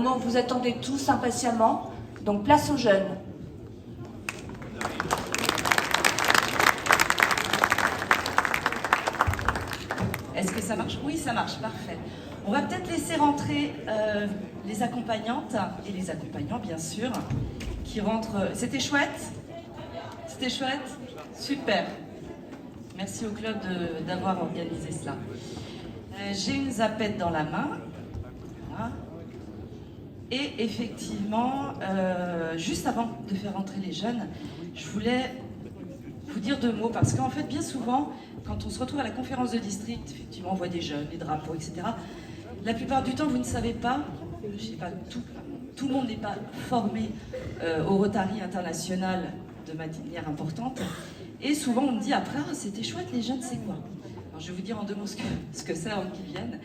Vous attendez tous impatiemment, donc place aux jeunes. Est-ce que ça marche? Oui, ça marche, parfait. On va peut-être laisser rentrer les accompagnantes et les accompagnants, bien sûr, qui rentrent. C'était chouette? C'était chouette? Super. Merci au club d'avoir organisé cela. J'ai une zapette dans la main. Voilà. Et effectivement, juste avant de faire rentrer les jeunes, je voulais vous dire deux mots, parce qu'en fait, bien souvent, quand on se retrouve à la conférence de district, effectivement, on voit des jeunes, des drapeaux, etc. La plupart du temps, vous ne savez pas, je sais pas, tout le monde n'est pas formé au Rotary International de manière importante. Et souvent, on me dit après, ah, c'était chouette, les jeunes, c'est quoi? Alors, je vais vous dire en deux mots ce que c'est avant qu'ils viennent.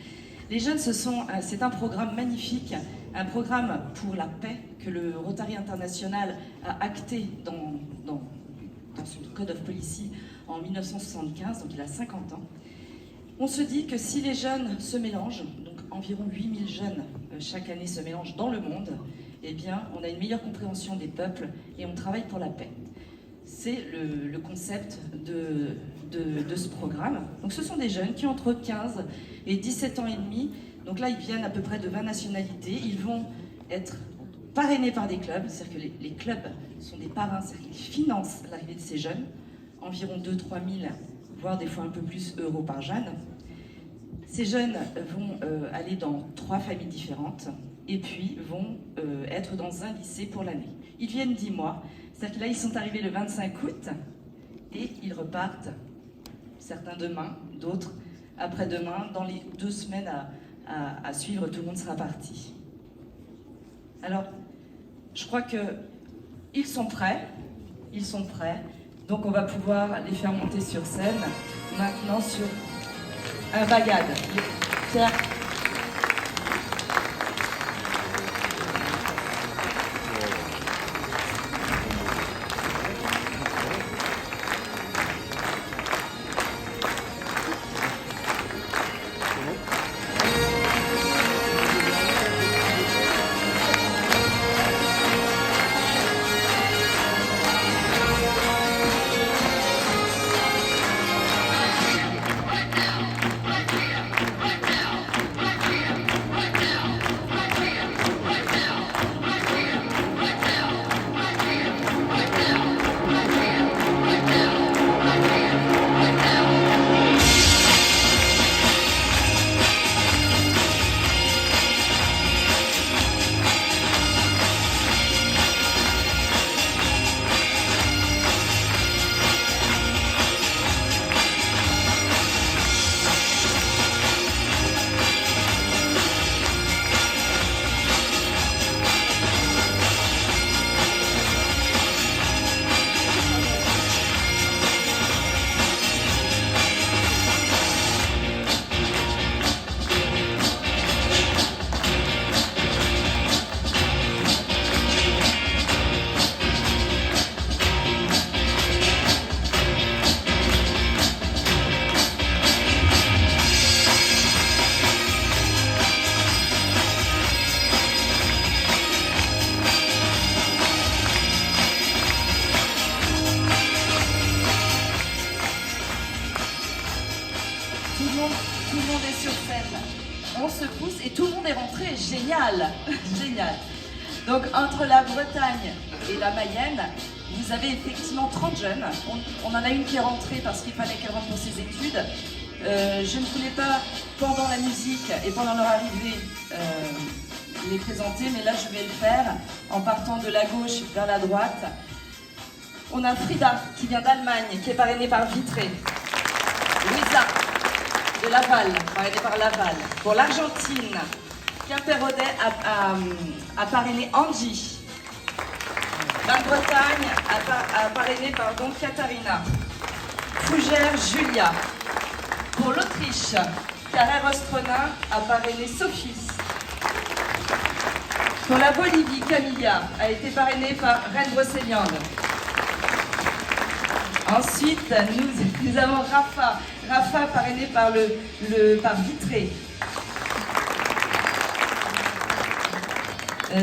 Les jeunes, c'est un programme magnifique, un programme pour la paix que le Rotary International a acté dans son Code of Policy en 1975, donc il a 50 ans. On se dit que si les jeunes se mélangent, donc environ 8000 jeunes chaque année se mélangent dans le monde, eh bien, on a une meilleure compréhension des peuples et on travaille pour la paix. C'est le concept de ce programme. Donc ce sont des jeunes qui ont entre 15 et 17 ans et demi. Donc là, ils viennent à peu près de 20 nationalités. Ils vont être parrainés par des clubs, c'est-à-dire que les clubs sont des parrains, c'est-à-dire qu'ils financent l'arrivée de ces jeunes, environ 2 000 à 3 000, voire des fois un peu plus euros par jeune. Ces jeunes vont aller dans 3 familles différentes et puis vont être dans un lycée pour l'année. Ils viennent 10 mois, c'est-à-dire que là, ils sont arrivés le 25 août et ils repartent, certains demain, d'autres après-demain. Dans les 2 semaines à suivre, tout le monde sera parti. Alors, je crois qu'ils sont prêts, donc on va pouvoir les faire monter sur scène, maintenant sur un bagad. Pierre. Tout le monde est sur scène. On se pousse et tout le monde est rentré. Génial. Génial. Donc entre la Bretagne et la Mayenne, vous avez effectivement 30 jeunes. On en a une qui est rentrée parce qu'il fallait qu'elle rentre pour ses études. Je ne voulais pas, pendant la musique et pendant leur arrivée, les présenter, mais là je vais le faire en partant de la gauche vers la droite. On a Frida qui vient d'Allemagne, qui est parrainée par Vitré. Louisa de Laval, parrainée par Laval. Pour l'Argentine, Quimper-Audet a parrainé Angie. La Bretagne a parrainé Katharina. Fougère Julia. Pour l'Autriche, Carrère-Ostronin a parrainé Sophie. Pour la Bolivie, Camilla a été parrainée par Reine Brocéliande. Ensuite, nous avons Rafa. Rafa parrainé par Vitré.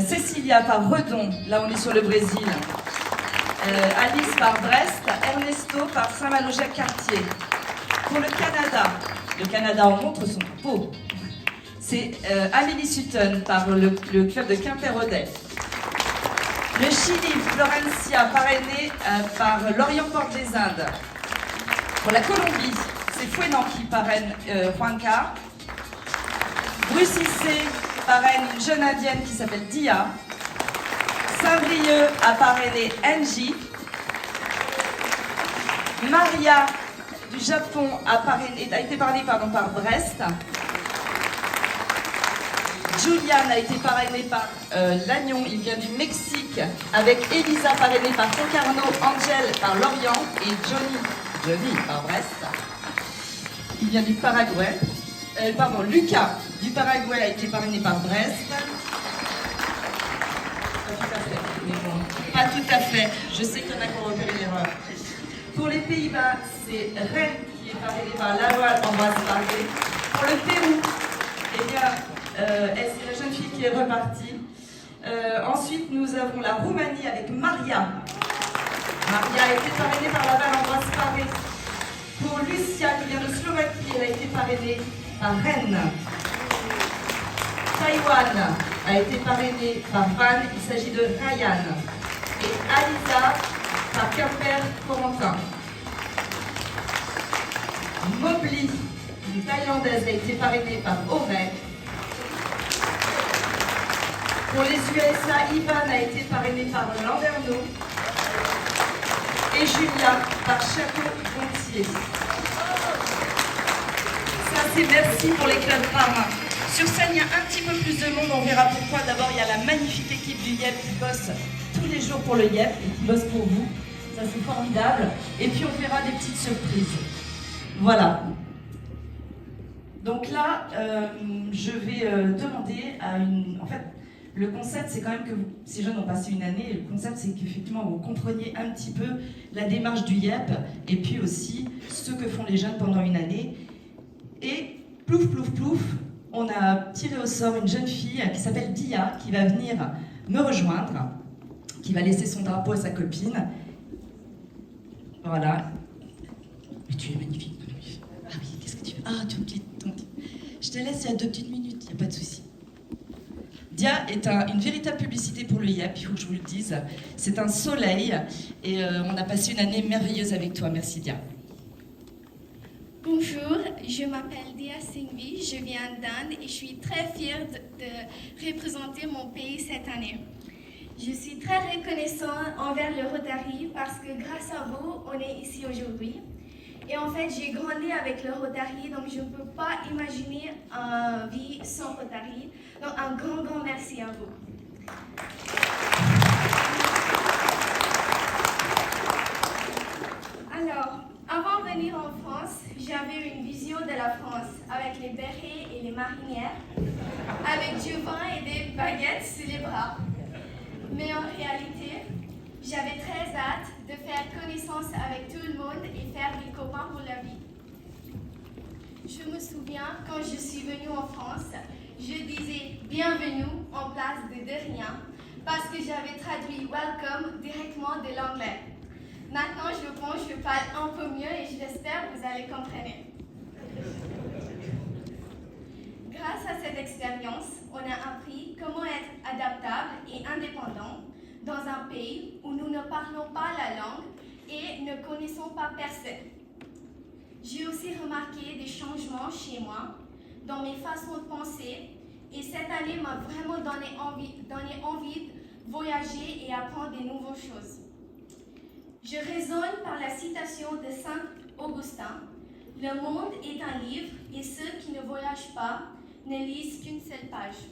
Cecilia par Redon, là on est sur le Brésil. Alice par Brest, Ernesto par Saint-Malo-Jacques-Cartier. Pour le Canada en montre son drapeau. C'est Amélie Sutton par le club de Quimper-Audet. Le Chili, Florencia, parrainé par Lorient Porte des Indes. Pour la Colombie, c'est Fouenan qui parraine Juanca. Brucissé parraine une jeune indienne qui s'appelle Dia. Saint-Brieuc a parrainé Angie. Maria du Japon a été parrainée par Brest. Julian a été parrainée par Lannion, il vient du Mexique, avec Elisa parrainée par Concarneau, Angel par Lorient et Johnny par Brest. Il vient du Paraguay. Lucas du Paraguay a été parrainé par Brest. Pas tout à fait. Je sais qu'il y en a qui ont repéré l'erreur. Pour les Pays-Bas, c'est Ray qui est parrainé par Laloy Ambroise Paré. Pour le Pérou, eh bien, c'est la jeune fille qui est repartie. Ensuite, nous avons la Roumanie avec Maria. Maria a été parrainée par Laval Ambroise Paré. Pour Lucia, qui vient de Slovaquie, elle a été parrainée par Rennes. Taïwan a été parrainée par Van, il s'agit de Ryan. Et Alisa par Quimper-Corentin. Mobley, une Thaïlandaise, a été parrainée par Auray. Pour les USA, Ivan a été parrainé par Landerneau. Et Julia par Château-Gontier. Ça, c'est merci pour les clubs marins. Sur scène, il y a un petit peu plus de monde, on verra pourquoi. D'abord, il y a la magnifique équipe du YEP qui bosse tous les jours pour le YEP et qui bosse pour vous. Ça, c'est formidable. Et puis, on verra des petites surprises. Voilà. Donc là, je vais demander à une... En fait, le concept, c'est quand même que ces jeunes ont passé une année. Et le concept, c'est qu'effectivement, vous compreniez un petit peu la démarche du YEP et puis aussi ce que font les jeunes pendant une année. Et plouf, plouf, plouf, on a tiré au sort une jeune fille qui s'appelle Dia, qui va venir me rejoindre, qui va laisser son drapeau à sa copine. Voilà. Mais tu es magnifique. Ah oui, qu'est-ce que tu veux? Ah, je te laisse, il y a 2 petites minutes, il n'y a pas de souci. Dia est une véritable publicité pour le YEP, il faut que je vous le dise. C'est un soleil et on a passé une année merveilleuse avec toi. Merci Dia. Bonjour, je m'appelle Dia Singhvi, je viens d'Inde et je suis très fière de représenter mon pays cette année. Je suis très reconnaissante envers le Rotary parce que grâce à vous, on est ici aujourd'hui. Et en fait, j'ai grandi avec le Rotary, donc je ne peux pas imaginer une vie sans Rotary. Donc un grand merci à vous. Alors, avant de venir en France, j'avais une vision de la France avec les bérets et les marinières, avec du vin et des baguettes sous les bras. Mais en réalité, j'avais très hâte de faire connaissance avec tout le monde et faire des copains pour la vie. Je me souviens, quand je suis venue en France, je disais « bienvenue » en place de rien, parce que j'avais traduit « welcome » directement de l'anglais. Maintenant, je pense que je parle un peu mieux et j'espère que vous allez comprendre. Grâce à cette expérience, on a appris comment être adaptable et indépendant dans un pays où nous ne parlons pas la langue et ne connaissons pas personne. J'ai aussi remarqué des changements chez moi, dans mes façons de penser, et cette année m'a vraiment donné envie de voyager et apprendre des nouvelles choses. Je raisonne par la citation de Saint Augustin. Le monde est un livre et ceux qui ne voyagent pas ne lisent qu'une seule page.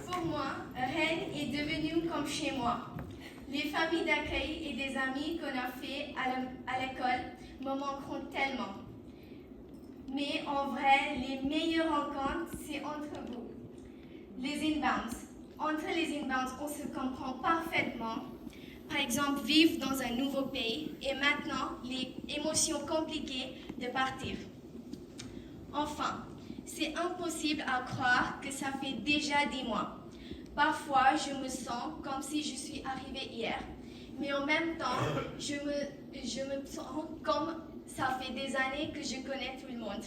Pour moi, Rennes est devenue comme chez moi. Les familles d'accueil et des amis qu'on a fait à l'école me manqueront tellement. Mais en vrai, les meilleures rencontres, c'est entre vous. Les inbounds. Entre les inbounds, on se comprend parfaitement par exemple, vivre dans un nouveau pays et maintenant les émotions compliquées de partir. Enfin, c'est impossible à croire que ça fait déjà 10 mois. Parfois, je me sens comme si je suis arrivée hier, mais en même temps, je me sens comme ça fait des années que je connais tout le monde.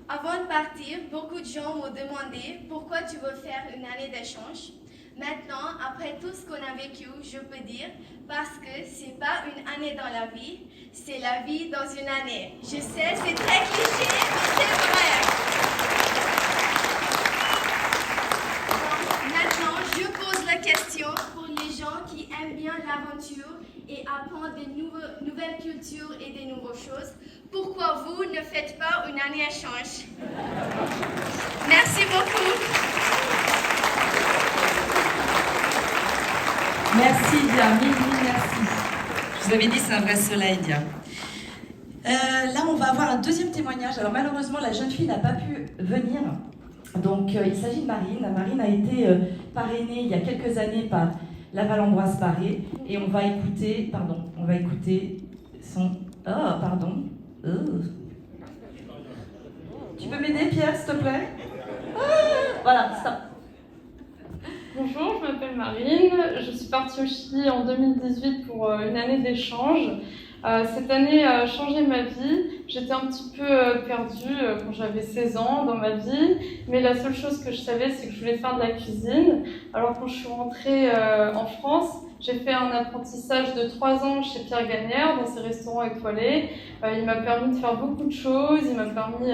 Avant de partir, beaucoup de gens m'ont demandé pourquoi tu veux faire une année d'échange. Maintenant, après tout ce qu'on a vécu, je peux dire parce que c'est pas une année dans la vie, c'est la vie dans une année. Je sais, c'est très cliché, mais c'est vrai. Donc, maintenant, je pose la question pour les gens qui aiment bien l'aventure et apprendre de nouvelles cultures et des nouvelles choses. Pourquoi vous ne faites pas une année échange? Merci beaucoup. Merci Dia, mille merci. Je vous avais dit, c'est un vrai soleil, Dia. Là, on va avoir un deuxième témoignage. Alors malheureusement, la jeune fille n'a pas pu venir. Donc il s'agit de Marine. Marine a été parrainée il y a quelques années par Laval-Ambroise Paré. Et on va écouter son... Oh, pardon. Tu peux m'aider, Pierre, s'il te plaît? Voilà, stop. Bonjour, je m'appelle Marine, je suis partie au Chili en 2018 pour une année d'échange. Cette année a changé ma vie. J'étais un petit peu perdue quand j'avais 16 ans dans ma vie, mais la seule chose que je savais, c'est que je voulais faire de la cuisine. Alors quand je suis rentrée en France, j'ai fait un apprentissage de 3 ans chez Pierre Gagnère dans ses restaurants étoilés. Il m'a permis de faire beaucoup de choses, il m'a permis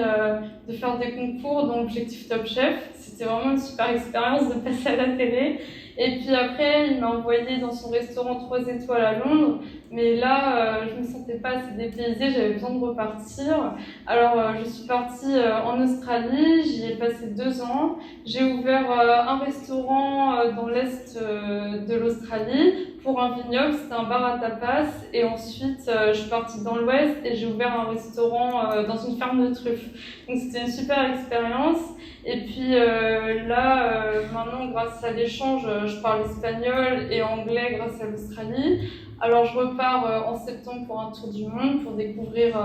de faire des concours, dont Objectif Top Chef. C'était vraiment une super expérience de passer à la télé. Et puis après, il m'a envoyé dans son restaurant 3 étoiles à Londres. Mais là, je me sentais pas assez dépaysée, j'avais besoin de repartir. Alors, je suis partie en Australie, j'y ai passé 2 ans. J'ai ouvert un restaurant dans l'est de l'Australie pour un vignoble, c'était un bar à tapas. Et ensuite, je suis partie dans l'ouest et j'ai ouvert un restaurant dans une ferme de truffes. Donc, c'était une super expérience. Et puis là, maintenant, grâce à l'échange, je parle espagnol et anglais grâce à l'Australie. Alors je repars en septembre pour un tour du monde, pour découvrir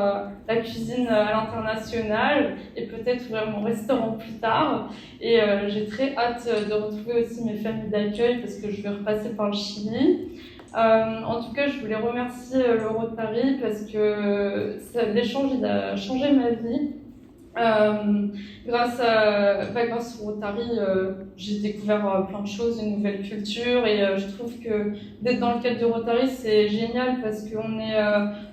la cuisine à l'international et peut-être ouvrir mon restaurant plus tard. Et j'ai très hâte de retrouver aussi mes familles d'accueil parce que je vais repasser par le Chili. En tout cas, je voulais remercier le Rotary parce que l'échange il a changé ma vie. Grâce au Rotary, j'ai découvert plein de choses, une nouvelle culture et je trouve que d'être dans le cadre du Rotary c'est génial parce qu'on est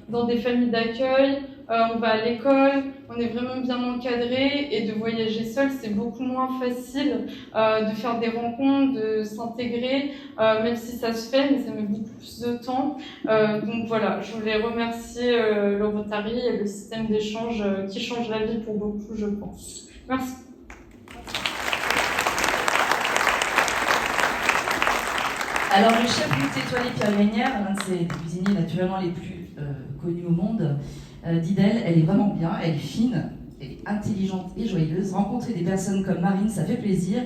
dans des familles d'accueil, on va à l'école, on est vraiment bien encadré et de voyager seul c'est beaucoup moins facile de faire des rencontres, de s'intégrer, même si ça se fait mais ça met beaucoup plus de temps. Donc voilà, je voulais remercier le Rotary et le système d'échange qui change la vie pour beaucoup je pense. Merci. Alors le chef luxe étoilé Pierre Gagnère, l'un de ses cuisiniers naturellement les plus connus au monde, dit d'elle, elle est vraiment bien, elle est fine, elle est intelligente et joyeuse. Rencontrer des personnes comme Marine, ça fait plaisir.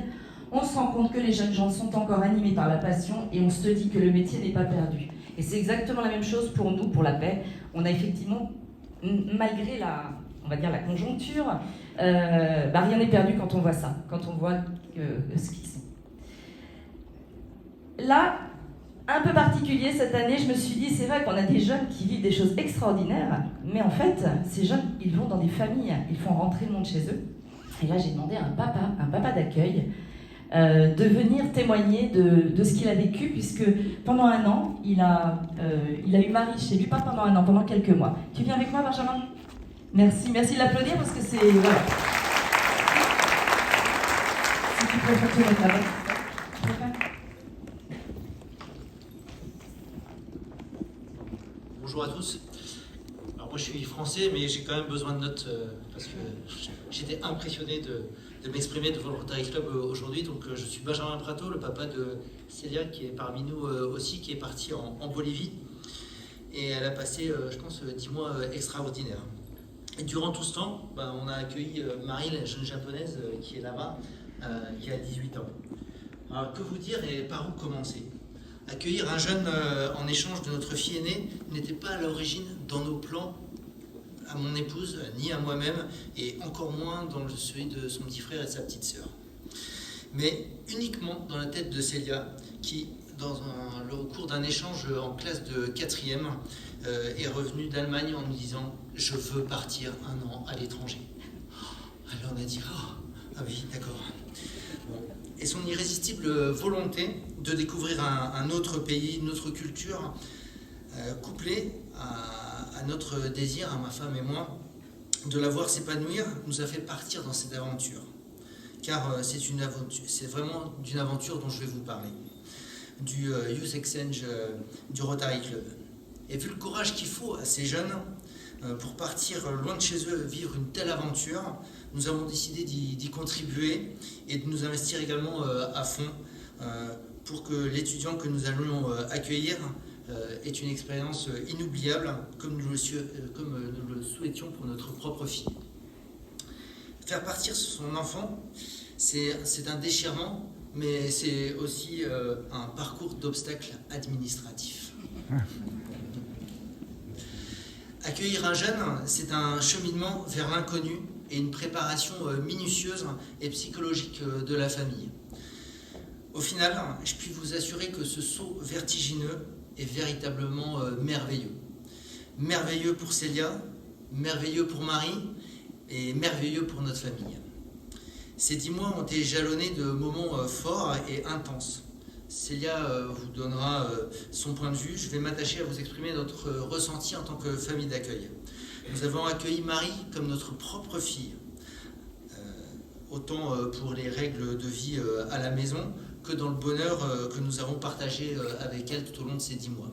On se rend compte que les jeunes gens sont encore animés par la passion et on se dit que le métier n'est pas perdu. Et c'est exactement la même chose pour nous, pour la paix. On a effectivement, malgré la conjoncture, rien n'est perdu quand on voit ça, quand on voit ce qu'ils sont. Là, un peu particulier cette année, je me suis dit, c'est vrai qu'on a des jeunes qui vivent des choses extraordinaires, mais en fait, ces jeunes, ils vont dans des familles, ils font rentrer le monde chez eux. Et là, j'ai demandé à un papa d'accueil, de venir témoigner de ce qu'il a vécu, puisque pendant 1 an, il a eu Marie chez lui, pas pendant 1 an, pendant quelques mois. Tu viens avec moi, Benjamin ? Merci de l'applaudir parce que c'est... Voilà. Si tu peux te mettre là-bas. Bonjour à tous. Alors moi je suis français mais j'ai quand même besoin de notes parce que j'étais impressionné de m'exprimer devant le Rotary Club aujourd'hui. Donc je suis Benjamin Prato, le papa de Célia qui est parmi nous aussi, qui est partie en Bolivie. Et elle a passé, je pense, 10 mois extraordinaires. Et durant tout ce temps, on a accueilli Marie, la jeune japonaise qui est là-bas, qui a 18 ans. Alors, que vous dire et par où commencer? Accueillir un jeune en échange de notre fille aînée n'était pas à l'origine dans nos plans, à mon épouse, ni à moi-même, et encore moins dans celui de son petit frère et de sa petite sœur. Mais uniquement dans la tête de Célia, qui, au cours d'un échange en classe de 4e, est revenue d'Allemagne en nous disant « Je veux partir 1 an à l'étranger ». Alors on a dit « Ah oui, d'accord ». Et son irrésistible volonté de découvrir un autre pays, une autre culture, couplée à notre désir, à ma femme et moi, de la voir s'épanouir, nous a fait partir dans cette aventure. Car c'est vraiment d'une aventure dont je vais vous parler, du Youth Exchange du Rotary Club. Et vu le courage qu'il faut à ces jeunes pour partir loin de chez eux, vivre une telle aventure, nous avons décidé d'y contribuer et de nous investir également à fond pour que l'étudiant que nous allons accueillir ait une expérience inoubliable comme nous le souhaitions pour notre propre fille. Faire partir son enfant, c'est un déchirement, mais c'est aussi un parcours d'obstacles administratifs. Accueillir un jeune, c'est un cheminement vers l'inconnu et une préparation minutieuse et psychologique de la famille. Au final, je puis vous assurer que ce saut vertigineux est véritablement merveilleux. Merveilleux pour Célia, merveilleux pour Marie et merveilleux pour notre famille. Ces 10 mois ont été jalonnés de moments forts et intenses. Célia vous donnera son point de vue. Je vais m'attacher à vous exprimer notre ressenti en tant que famille d'accueil. Nous avons accueilli Marie comme notre propre fille, autant pour les règles de vie à la maison que dans le bonheur que nous avons partagé avec elle tout au long de ces 10 mois.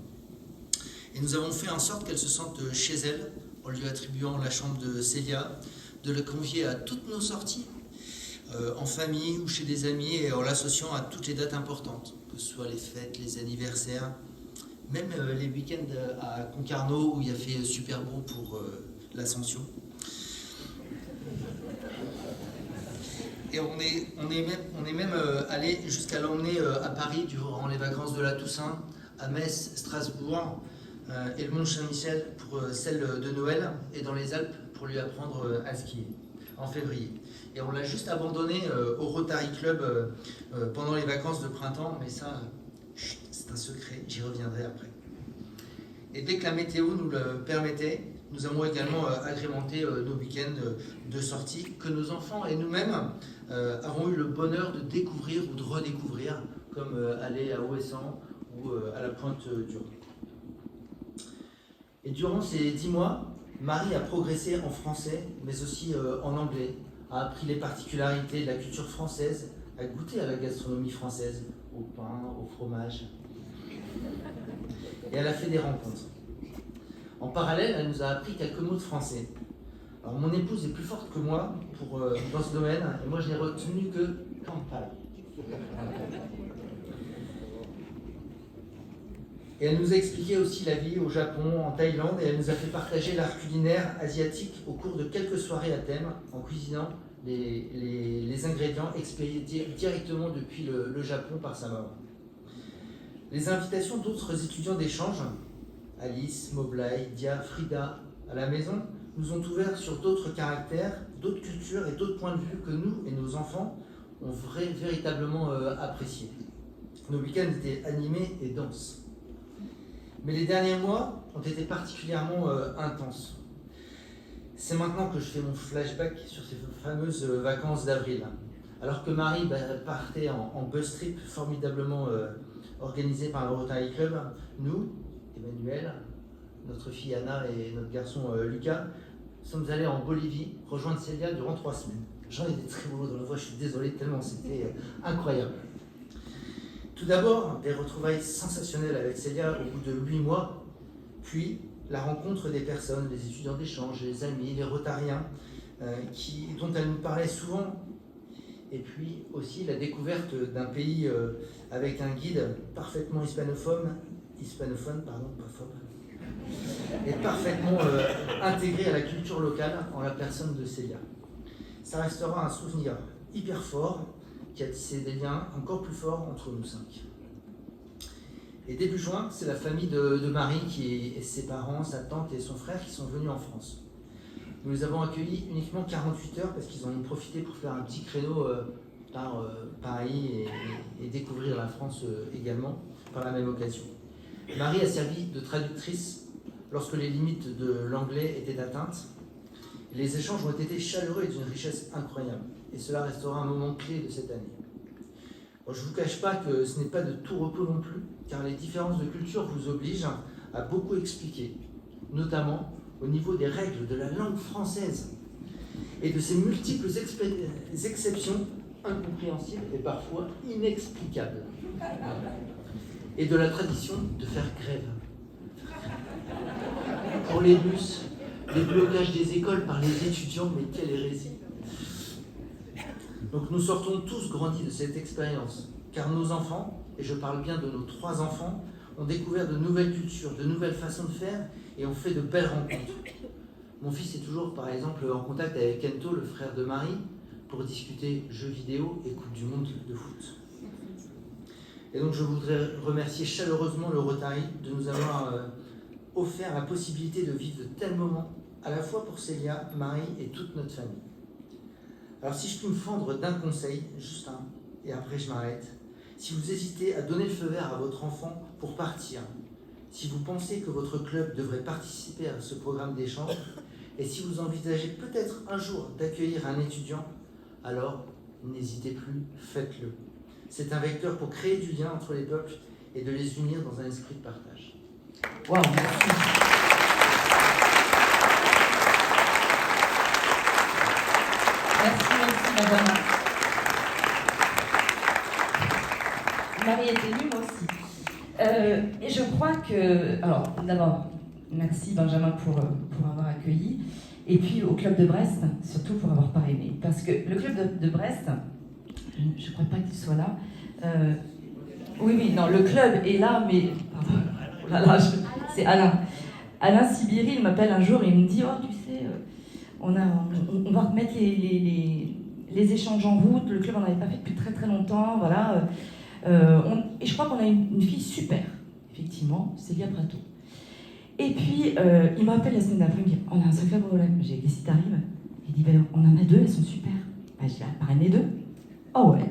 Et nous avons fait en sorte qu'elle se sente chez elle, en lui attribuant la chambre de Célia, de la convier à toutes nos sorties, en famille ou chez des amis, et en l'associant à toutes les dates importantes, que ce soit les fêtes, les anniversaires, même les week-ends à Concarneau où il a fait super beau pour l'Ascension. Et on est même allé jusqu'à l'emmener à Paris durant les vacances de la Toussaint, à Metz, Strasbourg et le Mont-Saint-Michel pour celle de Noël, et dans les Alpes pour lui apprendre à skier en février. Et on l'a juste abandonné au Rotary Club pendant les vacances de printemps, mais ça, c'est un secret, j'y reviendrai après. Et dès que la météo nous le permettait, nous avons également agrémenté nos week-ends de sortie que nos enfants et nous-mêmes avons eu le bonheur de découvrir ou de redécouvrir, comme aller à Ouessant ou à la Pointe-du-Rhône. Et durant ces 10 mois, Marie a progressé en français, mais aussi en anglais, a appris les particularités de la culture française, a goûté à la gastronomie française, au pain, au fromage. Et elle a fait des rencontres. En parallèle, elle nous a appris quelques mots de français. Alors, mon épouse est plus forte que moi dans ce domaine, et moi je n'ai retenu que Kampai. Et elle nous a expliqué aussi la vie au Japon, en Thaïlande, et elle nous a fait partager l'art culinaire asiatique au cours de quelques soirées à thème, en cuisinant les ingrédients expédiés directement depuis le Japon par sa maman. Les invitations d'autres étudiants d'échange, Alice, Moblay, Dia, Frida, à la maison, nous ont ouvert sur d'autres caractères, d'autres cultures et d'autres points de vue que nous et nos enfants ont véritablement appréciés. Nos week-ends étaient animés et denses. Mais les derniers mois ont été particulièrement intenses. C'est maintenant que je fais mon flashback sur ces fameuses vacances d'avril. Alors que Marie partait en bus trip formidablement organisé par le Rotary Club, nous, Emmanuel, notre fille Anna et notre garçon Lucas, sommes allés en Bolivie rejoindre Célia durant 3 semaines. J'en ai des très beaux dans la voix, je suis désolé tellement c'était incroyable. Tout d'abord, des retrouvailles sensationnelles avec Célia au bout de 8 mois, puis la rencontre des personnes, les étudiants d'échange, les amis, les rotariens, dont elle nous parlait souvent, et puis aussi la découverte d'un pays avec un guide parfaitement hispanophone, pas phobe, est parfaitement intégré à la culture locale en la personne de Célia. Ça restera un souvenir hyper fort qui a tissé des liens encore plus forts entre nous 5. Et début juin, c'est la famille de Marie, et ses parents, sa tante et son frère qui sont venus en France. Nous les avons accueillis uniquement 48 heures parce qu'ils en ont profité pour faire un petit créneau par Paris et découvrir la France également par la même occasion. Marie a servi de traductrice lorsque les limites de l'anglais étaient atteintes. Les échanges ont été chaleureux et d'une richesse incroyable. Et cela restera un moment clé de cette année. Bon, je ne vous cache pas que ce n'est pas de tout repos non plus, car les différences de culture vous obligent à beaucoup expliquer, notamment au niveau des règles de la langue française et de ses multiples exceptions incompréhensibles et parfois inexplicables, et de la tradition de faire grève. Pour les bus, les blocages des écoles par les étudiants, mais quelle hérésie! Donc nous sortons tous grandis de cette expérience, car nos enfants, et je parle bien de nos 3 enfants, ont découvert de nouvelles cultures, de nouvelles façons de faire et ont fait de belles rencontres. Mon fils est toujours, par exemple, en contact avec Kento, le frère de Marie, pour discuter jeux vidéo et Coupe du Monde de foot. Et donc je voudrais remercier chaleureusement le Rotary de nous avoir offert la possibilité de vivre de tels moments, à la fois pour Célia, Marie et toute notre famille. Alors si je peux me fendre d'un conseil, juste un, et après je m'arrête. Si vous hésitez à donner le feu vert à votre enfant pour partir, si vous pensez que votre club devrait participer à ce programme d'échange, et si vous envisagez peut-être un jour d'accueillir un étudiant, alors n'hésitez plus, faites-le. C'est un vecteur pour créer du lien entre les peuples et de les unir dans un esprit de partage. Waouh, merci. Merci, madame. Marie est émue, moi aussi. Et je crois que... Alors, d'abord, merci Benjamin pour avoir accueilli. Et puis au Club de Brest, surtout pour avoir parrainé. Parce que le Club de Brest, je ne crois pas qu'il soit là. Oui, non, le club est là, mais... Pardon, oh là là, c'est Alain. Alain Sibiri, il m'appelle un jour et il me dit « Oh, tu sais, on va remettre les échanges en route. Le club, on n'avait pas fait depuis très très longtemps, voilà. Et je crois qu'on a une fille super, effectivement, Célia Prato. Et puis, il me rappelle la semaine d'après, il me dit « On a un sacré problème. » J'ai dit « Qu'est-ce qui t'arrive ?» Il dit ben, « On en a 2, elles sont super. » Ben, j'ai parrainé 2. Oh ouais.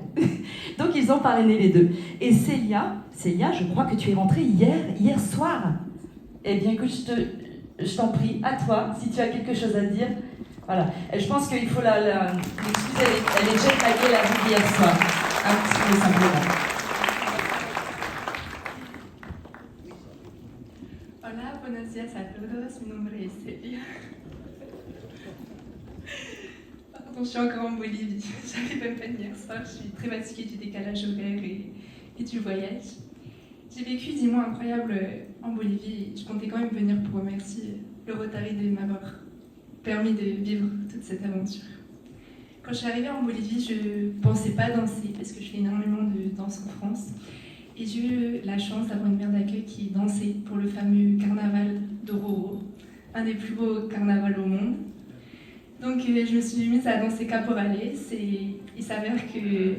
Donc ils ont parrainé les 2. Et Célia, je crois que tu es rentrée hier soir. Eh bien écoute, je t'en prie, à toi, si tu as quelque chose à dire. Voilà. Et je pense qu'il faut l'excuser, elle est déjà taguée la vie hier soir. Un petit peu simplement. Hola, buenos días a todos. Mi nombre es Celia. Pardon, je suis encore en Bolivie. J'arrive à peine hier soir. Je suis très fatiguée du décalage horaire et du voyage. J'ai vécu 10 mois incroyables en Bolivie et je comptais quand même venir pour remercier le Rotary de m'avoir permis de vivre toute cette aventure. Quand je suis arrivée en Bolivie, je ne pensais pas danser parce que je fais énormément de danse en France. Et j'ai eu la chance d'avoir une mère d'accueil qui dansait pour le fameux carnaval d'Oruro, un des plus beaux carnavals au monde. Donc je me suis mise à danser caporales et il s'avère que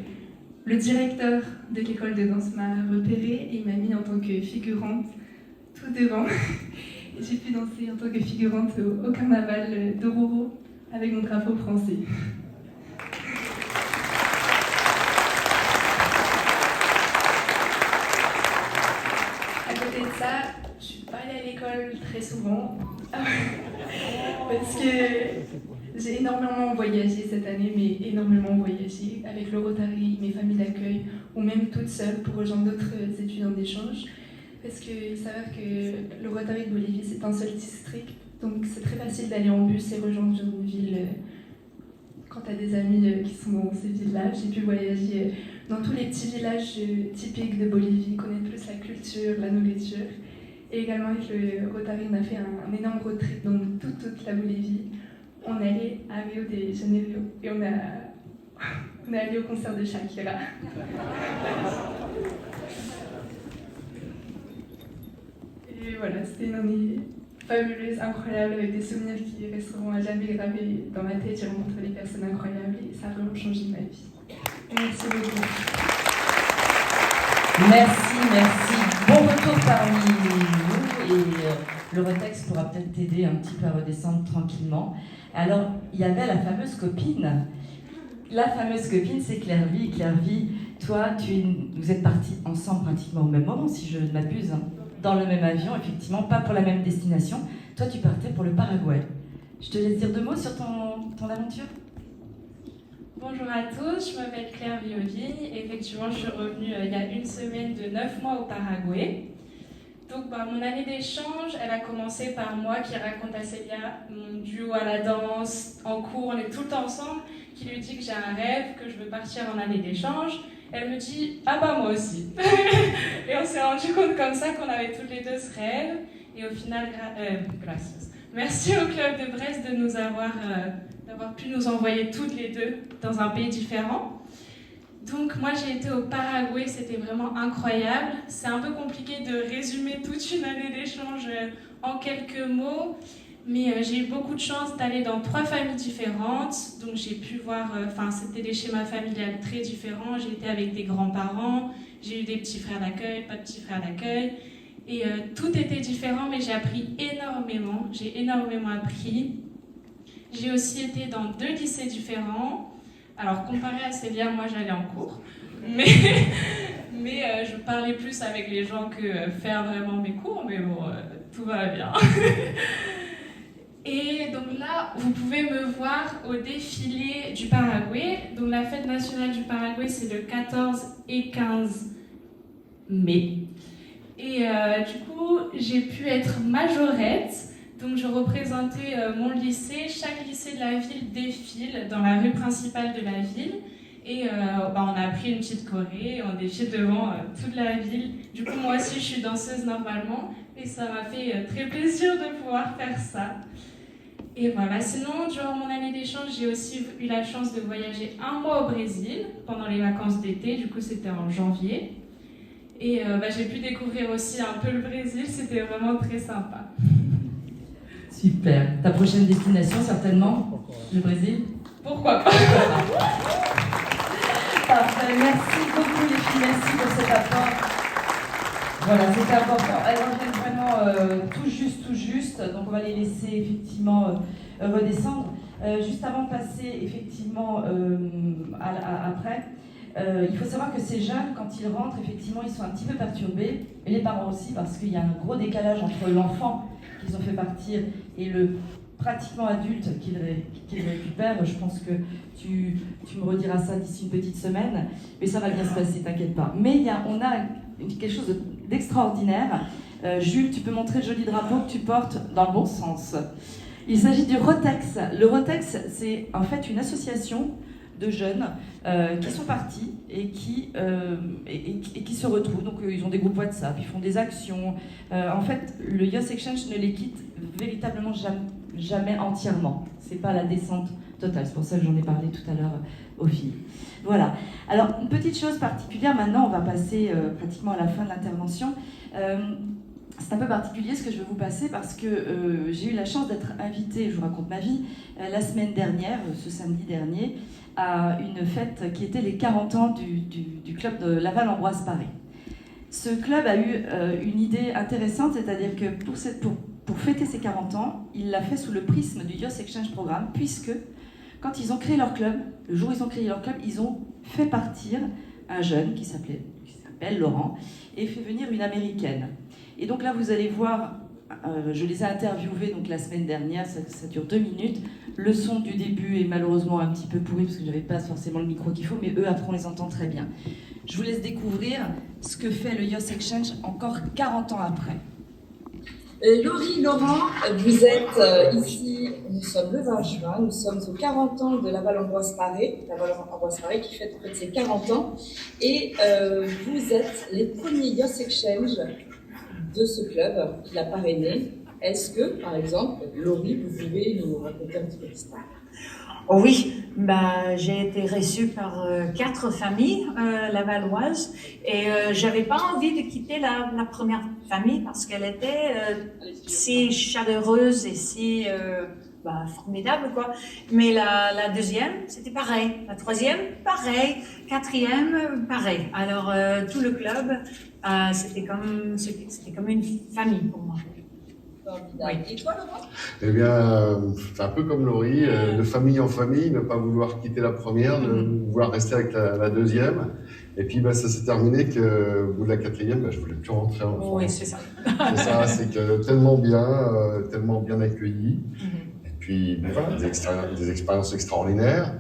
le directeur de l'école de danse m'a repérée et il m'a mis en tant que figurante tout devant. Et j'ai pu danser en tant que figurante au carnaval d'Oruro avec mon drapeau français. À côté de ça, je suis pas allée à l'école très souvent parce que j'ai énormément voyagé cette année, mais énormément voyagé avec le Rotary, mes familles d'accueil, ou même toute seule pour rejoindre d'autres étudiants d'échange. Parce qu'il s'avère que le Rotary de Bolivie, c'est un seul district, donc c'est très facile d'aller en bus et rejoindre une ville. Quand tu as des amis qui sont dans ces villes-là, j'ai pu voyager dans tous les petits villages typiques de Bolivie, connaître plus la culture, la nourriture. Et également avec le Rotary, on a fait un énorme road trip dans toute la Bolivie. On est allé à Rio de Janeiro et on est allé au concert de Shakira. Et Et voilà, c'était une année fabuleuse, incroyable, avec des souvenirs qui resteront à jamais gravés dans ma tête. J'ai rencontré des personnes incroyables et ça a vraiment changé ma vie. Merci beaucoup. Merci. Bon retour parmi nous et le retexte pourra peut-être t'aider un petit peu à redescendre tranquillement. Alors, il y avait la fameuse copine. La fameuse copine, c'est Clairvy. Clairvy, toi, vous êtes partis ensemble pratiquement au même moment, si je ne m'abuse, hein, dans le même avion, effectivement, pas pour la même destination. Toi, tu partais pour le Paraguay. Je te laisse dire 2 mots sur ton aventure. Bonjour à tous, je m'appelle Claire Viovigne. Effectivement, je suis revenue il y a une semaine de 9 mois au Paraguay. Donc, mon année d'échange, elle a commencé par moi qui raconte à Célia mon duo à la danse, en cours, on est tout le temps ensemble, qui lui dit que j'ai un rêve, que je veux partir en année d'échange. Elle me dit « Ah bah moi aussi !» Et on s'est rendu compte comme ça qu'on avait toutes les deux ce rêve. Et au final, grâce. Merci au Club de Brest de nous d'avoir pu nous envoyer toutes les deux dans un pays différent. Donc moi j'ai été au Paraguay, c'était vraiment incroyable. C'est un peu compliqué de résumer toute une année d'échange en quelques mots, mais j'ai eu beaucoup de chance d'aller dans 3 familles différentes. Donc j'ai pu voir, c'était des schémas familiales très différents. J'ai été avec des grands-parents, j'ai eu des petits frères d'accueil, pas de petits frères d'accueil. Et tout était différent, mais j'ai appris énormément. J'ai énormément appris. J'ai aussi été dans 2 lycées différents. Alors, comparé à Célia, moi j'allais en cours. Mais je parlais plus avec les gens que faire vraiment mes cours. Mais bon, tout va bien. Et donc là, vous pouvez me voir au défilé du Paraguay. Donc la fête nationale du Paraguay, c'est le 14 et 15 mai. Et du coup, j'ai pu être majorette. Donc je représentais mon lycée. Chaque lycée de la ville défile dans la rue principale de la ville. Et on a pris une petite choré, on défile devant toute la ville. Du coup, moi aussi, je suis danseuse normalement. Et ça m'a fait très plaisir de pouvoir faire ça. Et voilà, sinon, durant mon année d'échange, j'ai aussi eu la chance de voyager 1 mois au Brésil pendant les vacances d'été. Du coup, c'était en janvier. Et j'ai pu découvrir aussi un peu le Brésil. C'était vraiment très sympa. Super. Ta prochaine destination, certainement, le Brésil? Pourquoi pas? Parfait. Merci beaucoup les filles, merci pour cet apport. Voilà, c'était important. Elles reviennent vraiment tout juste. Donc on va les laisser effectivement redescendre. Juste avant de passer effectivement après, il faut savoir que ces jeunes, quand ils rentrent, effectivement, ils sont un petit peu perturbés, et les parents aussi, parce qu'il y a un gros décalage entre l'enfant qu'ils ont fait partir et le pratiquement adulte qu'ils récupèrent. Je pense que tu me rediras ça d'ici une petite semaine, mais ça va bien se passer, t'inquiète pas. Mais on a quelque chose d'extraordinaire. Jules, tu peux montrer le joli drapeau que tu portes dans le bon sens. Il s'agit du Rotex. Le Rotex, c'est en fait une association de jeunes qui sont partis et qui se retrouvent. Donc ils ont des groupes WhatsApp, ils font des actions. En fait, le Youth Exchange ne les quitte véritablement jamais entièrement. C'est pas la descente totale. C'est pour ça que j'en ai parlé tout à l'heure aux filles. Voilà. Alors, une petite chose particulière, maintenant on va passer pratiquement à la fin de l'intervention. C'est un peu particulier ce que je vais vous passer parce que j'ai eu la chance d'être invitée, je vous raconte ma vie, la semaine dernière, ce samedi dernier, à une fête qui était les 40 ans du club de Laval-Ambroise Paré. Ce club a eu une idée intéressante, c'est-à-dire que pour fêter ses 40 ans, il l'a fait sous le prisme du Youth Exchange Programme, puisque quand ils ont créé leur club, le jour où ils ont créé leur club, ils ont fait partir un jeune qui s'appelle Laurent et fait venir une Américaine. Et donc là, vous allez voir, je les ai interviewés donc, la semaine dernière, ça dure 2 minutes. Le son du début est malheureusement un petit peu pourri parce que je n'avais pas forcément le micro qu'il faut, mais eux, après, on les entend très bien. Je vous laisse découvrir ce que fait le Youth Exchange encore 40 ans après. Laurie, Laurent, vous êtes ici, nous sommes le 20 juin, nous sommes aux 40 ans de Laval-Ambroise Paré, Laval-Ambroise Paré qui fête ses 40 ans, et vous êtes les premiers Youth Exchange de ce club qui l'a parrainé. Est-ce que, par exemple, Laurie, vous pouvez nous raconter un petit peu l'histoire? Oh oui, bah, j'ai été reçue par 4 familles lavalloises et j'avais pas envie de quitter la première famille parce qu'elle était si chaleureuse et si formidable, quoi. Mais la deuxième, c'était pareil. La troisième, pareil. Quatrième, pareil. Alors, tout le club, c'était comme une famille pour moi. Oui. Et toi, Laurent? Eh bien, c'est un peu comme Laurie, de famille en famille, ne pas vouloir quitter la première, de vouloir rester avec la deuxième. Et puis, ça s'est terminé qu'au bout de la quatrième, je ne voulais plus rentrer en France. Oui, c'est ça. C'est ça, c'est que tellement bien accueilli. Et puis, voilà, des expériences extraordinaires,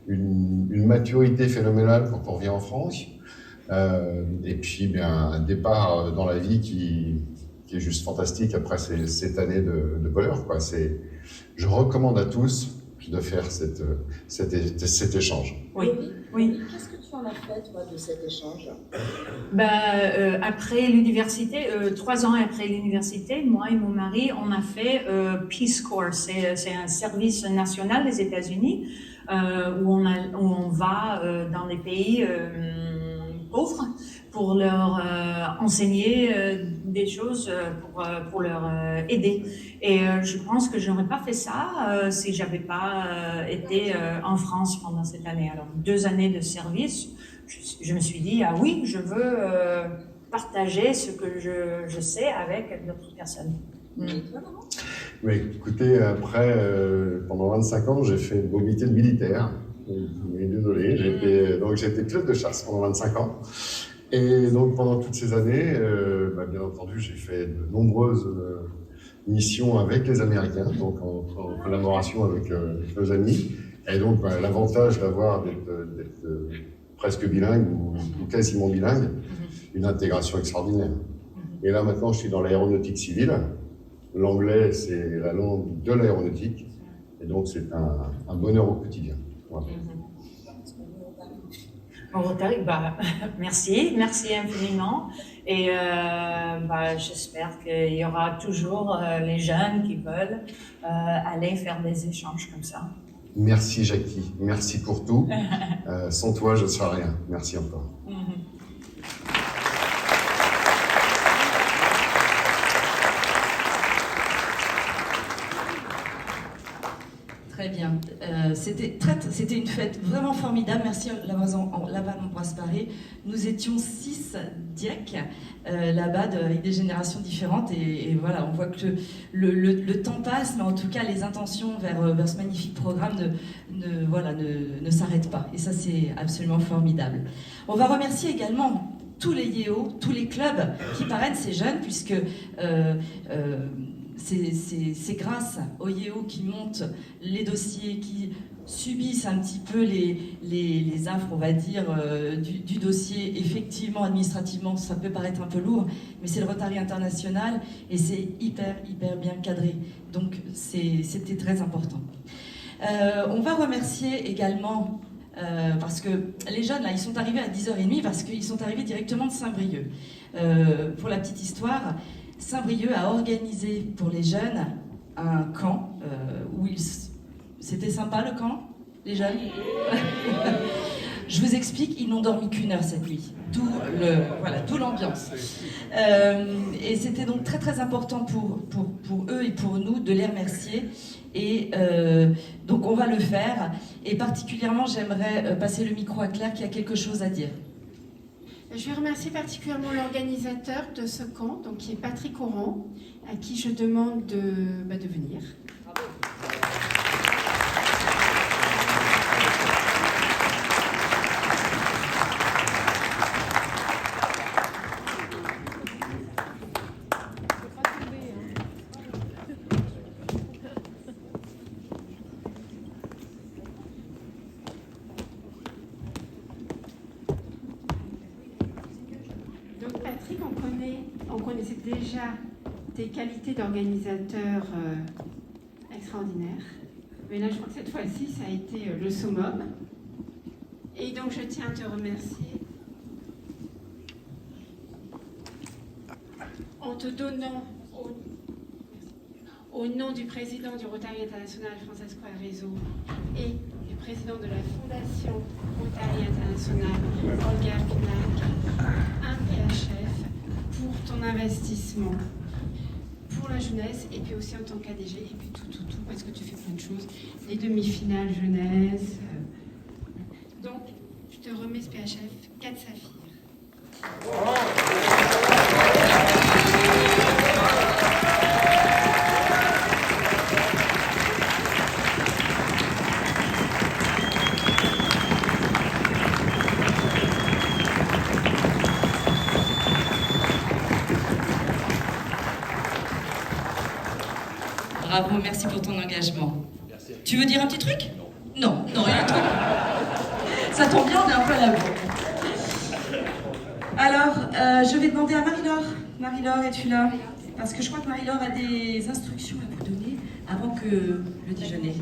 une maturité phénoménale quand on revient en France. Et puis un départ dans la vie qui est juste fantastique après cette année de bonheur, quoi. Je recommande à tous de faire cet échange. Oui. Qu'est-ce que tu en as fait, toi, de cet échange? Après l'université, 3 ans après l'université, moi et mon mari, on a fait Peace Corps. C'est un service national des États-Unis où on va dans les pays pauvres pour leur enseigner des choses, pour leur aider. Et je pense que je n'aurais pas fait ça si j'avais pas été en France pendant cette année. Alors 2 années de service, je me suis dit, ah oui, je veux partager ce que je sais avec d'autres personnes. Oui, écoutez, après, pendant 25 ans, j'ai fait une mobilité militaire. Mais désolé, j'ai été pilote de chasse pendant 25 ans. Et donc pendant toutes ces années, bien entendu, j'ai fait de nombreuses missions avec les Américains, donc en collaboration avec nos amis. Et donc l'avantage d'être presque bilingue ou quasiment bilingue, une intégration extraordinaire. Et là maintenant, je suis dans l'aéronautique civile. L'anglais, c'est la langue de l'aéronautique. Et donc c'est un bonheur au quotidien. Voilà. Rotary, merci infiniment. Et j'espère qu'il y aura toujours les jeunes qui veulent aller faire des échanges comme ça. Merci Jackie, merci pour tout. Sans toi, je ne serais rien. Merci encore. Très bien. C'était une fête vraiment formidable. Merci Laval-Ambroise-Paré. Nous étions 6 DIEC là-bas avec des générations différentes. Et voilà, on voit que le temps passe, mais en tout cas, les intentions vers ce magnifique programme ne s'arrêtent pas. Et ça, c'est absolument formidable. On va remercier également tous les YEO, tous les clubs qui parrainent ces jeunes, puisque c'est grâce aux YEO qui montent les dossiers, qui subissent un petit peu les affres, on va dire, du dossier. Effectivement, administrativement, ça peut paraître un peu lourd, mais c'est le Rotary International et c'est hyper bien cadré. Donc, c'était très important. On va remercier également, parce que les jeunes, là, ils sont arrivés à 10h30 parce qu'ils sont arrivés directement de Saint-Brieuc. Pour la petite histoire, Saint-Brieuc a organisé pour les jeunes un camp où c'était sympa le camp, les jeunes. Je vous explique, ils n'ont dormi qu'1 heure cette nuit, d'où l'ambiance. Et c'était donc très important pour eux et pour nous de les remercier. Et donc on va le faire. Et particulièrement, j'aimerais passer le micro à Claire qui a quelque chose à dire. Je vais remercier particulièrement l'organisateur de ce camp, donc qui est Patrick Oran, à qui je demande de venir. Bravo. On connaissait déjà tes qualités d'organisateur extraordinaires, mais là je crois que cette fois-ci ça a été le summum. Et donc je tiens à te remercier en te donnant au nom du président du Rotary International, Francesco Arezzo, et du président de la Fondation Rotary International, Holger Knack, un PHF pour ton investissement, pour la jeunesse, et puis aussi en tant qu'ADG, et puis tout, parce que tu fais plein de choses, les demi-finales jeunesse. Donc, je te remets ce PHF 4 saphirs. Bravo, merci pour ton engagement. Merci. Tu veux dire un petit truc? Non, rien du tout. Ça tombe bien, on est un peu à la bourre. Alors, je vais demander à Marie-Laure. Marie-Laure, es-tu là? Parce que je crois que Marie-Laure a des instructions à vous donner avant que le déjeuner.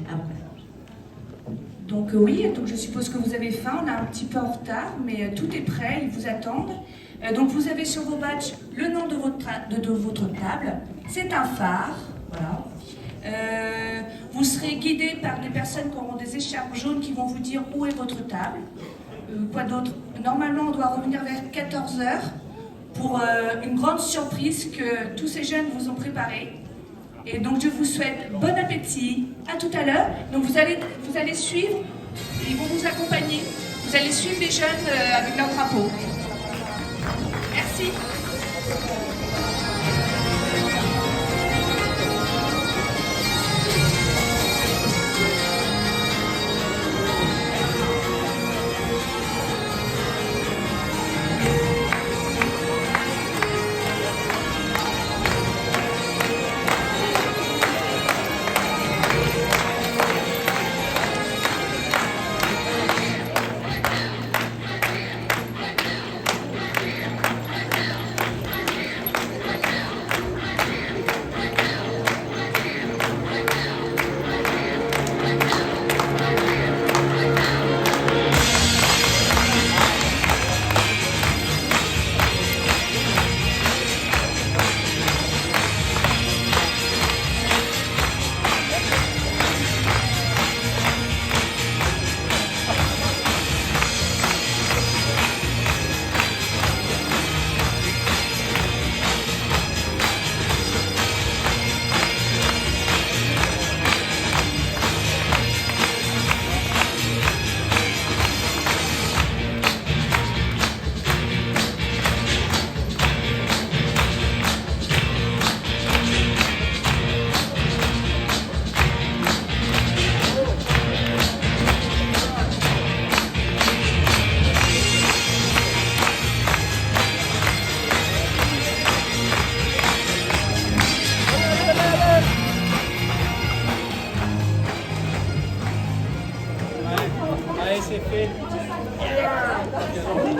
Donc oui, donc je suppose que vous avez faim, on est un petit peu en retard, mais tout est prêt, ils vous attendent. Donc vous avez sur vos badges le nom de votre table, c'est un phare, voilà. Vous serez guidé par des personnes qui auront des écharpes jaunes qui vont vous dire où est votre table. Quoi d'autre? Normalement, on doit revenir vers 14h pour une grande surprise que tous ces jeunes vous ont préparée. Et donc, je vous souhaite bon appétit. À tout à l'heure. Donc, vous allez suivre, ils vont vous accompagner. Vous allez suivre les jeunes avec leur drapeau.